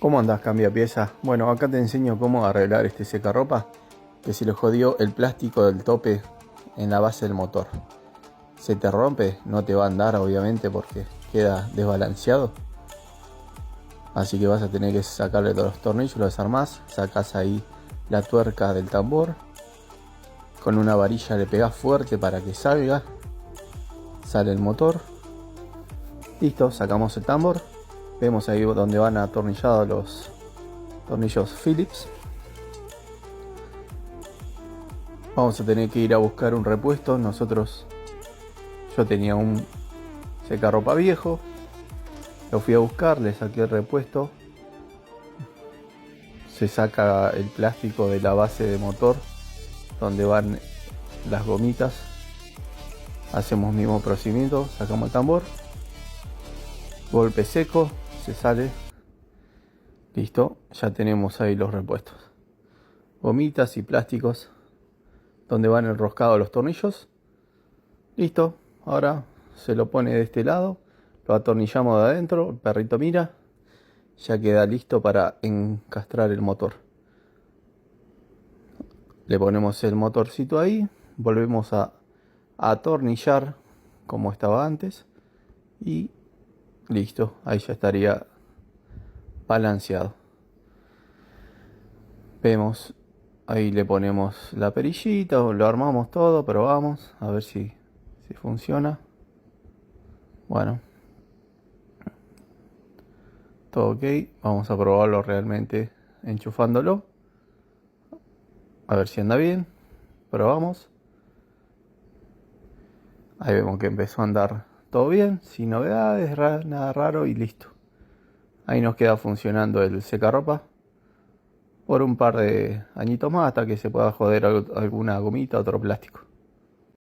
¿Cómo andás, cambia pieza? Bueno, acá te enseño cómo arreglar este secarropa que se le jodió el plástico del tope en la base del motor. Se te rompe, no te va a andar obviamente porque queda desbalanceado. Así que vas a tener que sacarle todos los tornillos, lo desarmás, sacás ahí la tuerca del tambor. Con una varilla le pegás fuerte para que salga. Sale el motor. Listo, sacamos el tambor. Vemos ahí donde van atornillados los tornillos Phillips. Vamos a tener que ir a buscar un repuesto. Yo tenía un secarropa viejo, lo fui a buscar, le saqué el repuesto. Se saca el plástico de la base de motor donde van las gomitas. Hacemos el mismo procedimiento, sacamos el tambor, golpe seco, se sale. Listo, ya tenemos ahí los repuestos, gomitas y plásticos donde van enroscados los tornillos. Listo, ahora se lo pone de este lado, lo atornillamos de adentro, el perrito mira, ya queda listo para encastrar el motor. Le ponemos el motorcito ahí, volvemos a atornillar como estaba antes y listo, ahí ya estaría balanceado. Vemos, ahí le ponemos la perillita, lo armamos todo, probamos a ver si funciona. Bueno, todo ok, vamos a probarlo realmente enchufándolo, a ver si anda bien. Probamos, ahí vemos que empezó a andar todo bien, sin novedades, nada raro, y listo. Ahí nos queda funcionando el secarropa por un par de añitos más hasta que se pueda joder alguna gomita, otro plástico.